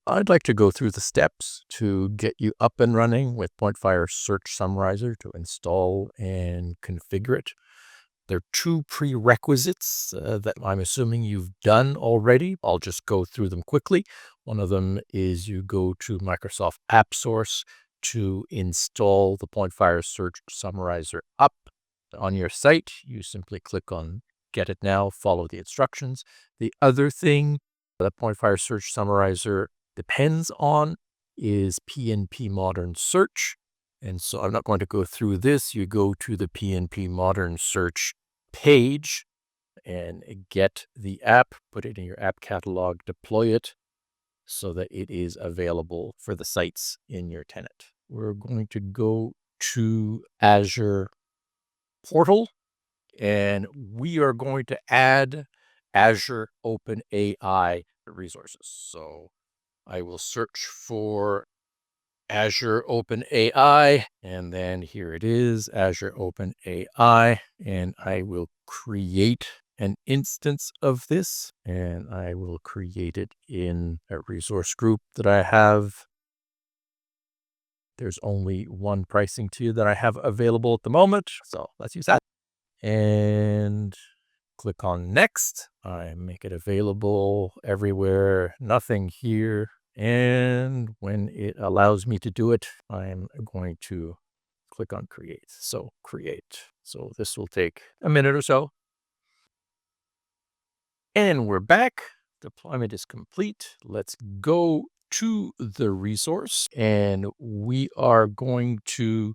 I'd like to go through the steps to get you up and running with PointFire Search Summarizer to install and configure it. There are two prerequisites that I'm assuming you've done already. I'll just go through them quickly. One of them is you go to Microsoft AppSource to install the PointFire Search Summarizer up on your site. You simply click on Get It Now, follow the instructions. The other thing the PointFire Search Summarizer depends on is PnP Modern Search. And so I'm not going to go through this. You go to the PnP Modern Search page and get the app, put it in your app catalog, deploy it so that it is available for the sites in your tenant. We're going to go to Azure portal, and we are going to add Azure OpenAI resources. So I will search for Azure OpenAI, and then here it is, Azure OpenAI, and I will create an instance of this, and I will create it in a resource group that I have. There's only one pricing tier that I have available at the moment, so let's use that. And click on Next. I make it available everywhere, nothing here. And when it allows me to do it, I'm going to click on Create. So Create. So this will take a minute or so. And we're back. Deployment is complete. Let's go to the resource, and we are going to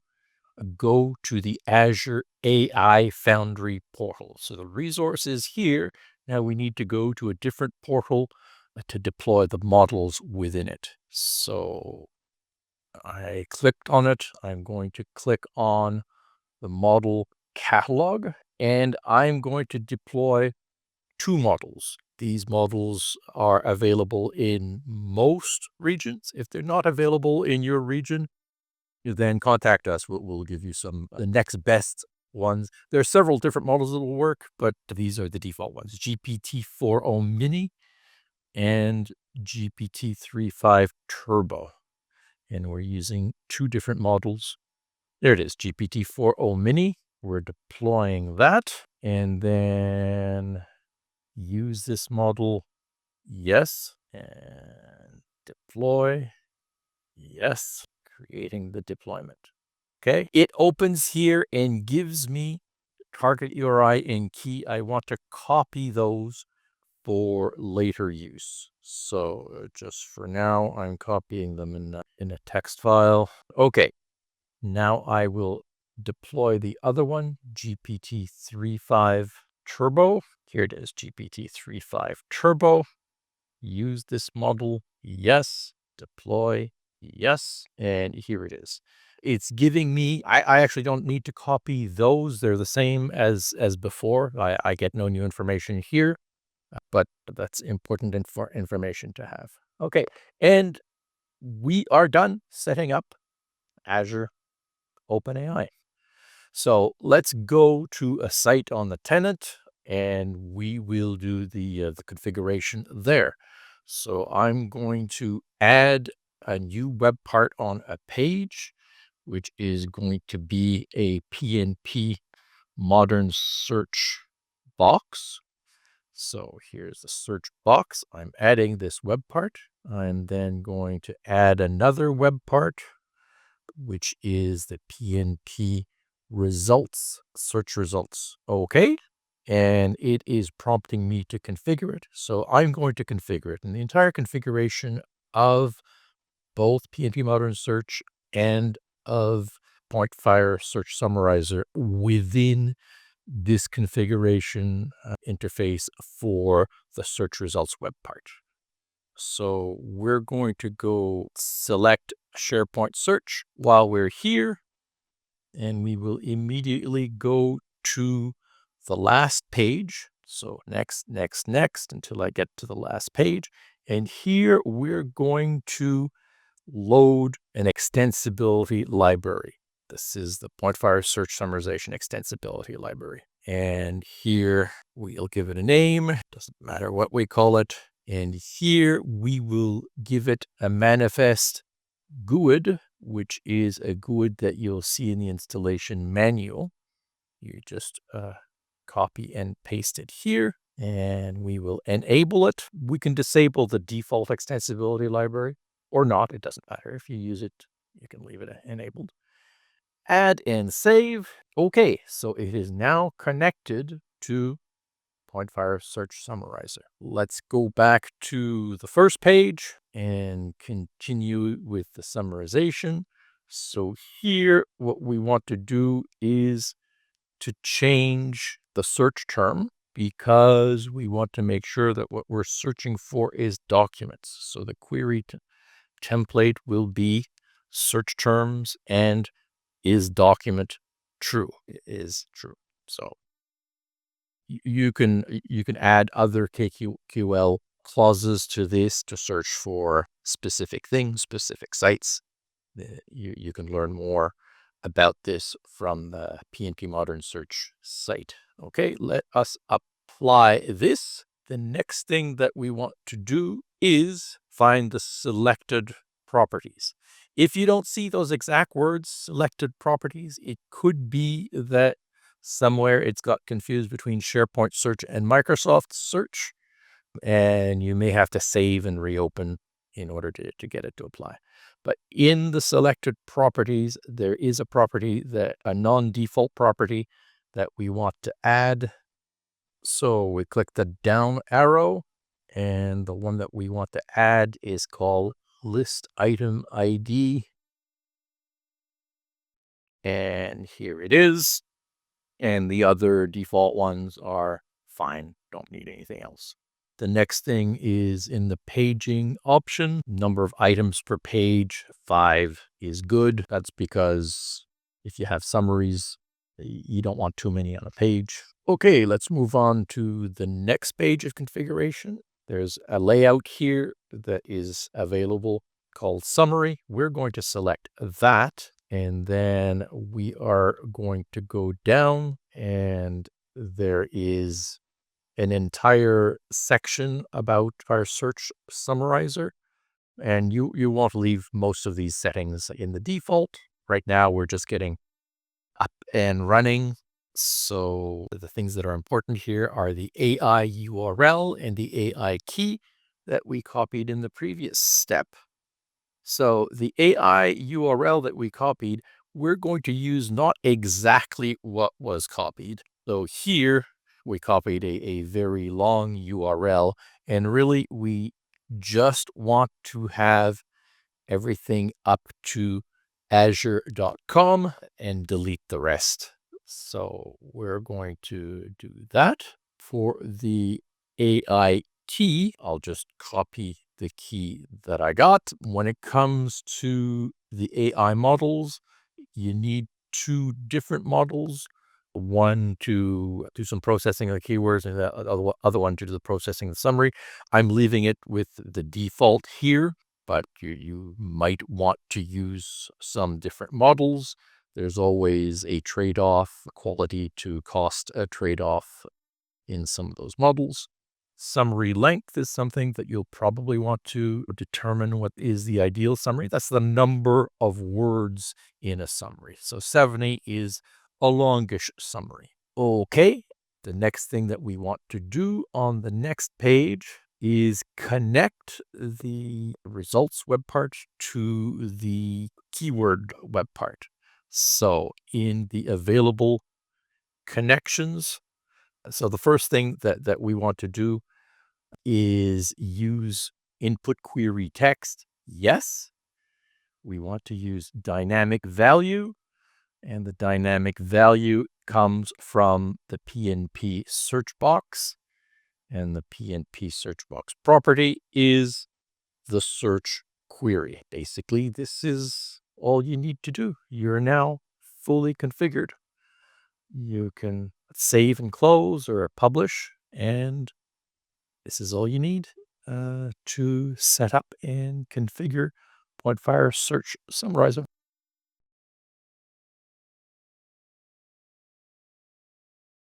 go to the Azure AI Foundry portal. So the resource is here. Now we need to go to a different portal to deploy the models within it. So I clicked on it. I'm going to click on the model catalog, and I'm going to deploy two models. These models are available in most regions. If they're not available in your region, you then contact us. We'll give you the next best ones. There are several different models that will work, but these are the default ones: GPT-4o Mini and GPT-3.5 Turbo. And we're using two different models. There it is, GPT-4o Mini. We're deploying that, and then use this model. Yes. And deploy. Yes. Creating the deployment. Okay. It opens here and gives me target URI and key. I want to copy those for later use. So just for now, I'm copying them in a text file. Okay. Now I will deploy the other one, GPT-3.5 Turbo. Here it is, GPT-3.5 Turbo. Use this model. Yes. Deploy. Yes. And here it is. It's giving me, I actually don't need to copy those. They're the same as before. I get no new information here, but that's important information to have. Okay. And we are done setting up Azure OpenAI. So let's go to a site on the tenant, and we will do the configuration there. So I'm going to add a new web part on a page, which is going to be a PnP Modern Search box. So here's the search box. I'm adding this web part. I'm then going to add another web part, which is the PnP results, search results. Okay. And it is prompting me to configure it. So I'm going to configure it. And the entire configuration of both PnP Modern Search and of PointFire Search Summarizer within this configuration interface for the search results web part. So we're going to go select SharePoint Search while we're here, and we will immediately go to the last page. So next, next, next, until I get to the last page. And here we're going to load an extensibility library. This is the PointFire Search Summarization Extensibility Library. And here we'll give it a name. Doesn't matter what we call it. And here we will give it a manifest GUID, which is a GUID that you'll see in the installation manual. You just copy and paste it here, and we will enable it. We can disable the default extensibility library or not. It doesn't matter. If you use it, you can leave it enabled. Add and save. Okay, so it is now connected to PointFire Search Summarizer. Let's go back to the first page and continue with the summarization. So here, what we want to do is to change the search term because we want to make sure that what we're searching for is documents. So the query template will be search terms and is document true. It is true. So you can add other KQL clauses to this to search for specific things, specific sites. You can learn more about this from the PnP Modern Search site. Okay, let us apply this. The next thing that we want to do is find the selected properties. If you don't see those exact words, selected properties, it could be that somewhere it's got confused between SharePoint Search and Microsoft Search, and you may have to save and reopen in order to get it to apply. But in the selected properties, there is a property a non-default property that we want to add. So we click the down arrow, and the one that we want to add is called list item ID. And here it is. And the other default ones are fine, don't need anything else. The next thing is in the paging option, number of items per page, 5 is good. That's because if you have summaries, you don't want too many on a page. Okay, let's move on to the next page of configuration. There's a layout here that is available called summary. We're going to select that, and then we are going to go down, and there is an entire section about our search summarizer, and you won't leave most of these settings in the default. Right now, we're just getting up and running. So the things that are important here are the AI URL and the AI key that we copied in the previous step. So the AI URL that we copied, we're going to use not exactly what was copied. So here we copied a very long URL, and really we just want to have everything up to azure.com and delete the rest. So we're going to do that. For the AI key, I'll just copy the key that I got. When it comes to the AI models, you need 2 different models. One to do some processing of the keywords, and the other one to do the processing of the summary. I'm leaving it with the default here, but you might want to use some different models. There's always a trade-off, quality to cost trade-off in some of those models. Summary length is something that you'll probably want to determine what is the ideal summary. That's the number of words in a summary. So 70 is a longish summary. Okay, the next thing that we want to do on the next page is connect the results web part to the keyword web part. So in the available connections, so the first thing that we want to do is use input query text. Yes, we want to use dynamic value, and the dynamic value comes from the PnP search box, and the PnP search box property is the search query. Basically, this is all you need to do. You're now fully configured. You can save and close or publish, and this is all you need to set up and configure PointFire Search Summarizer.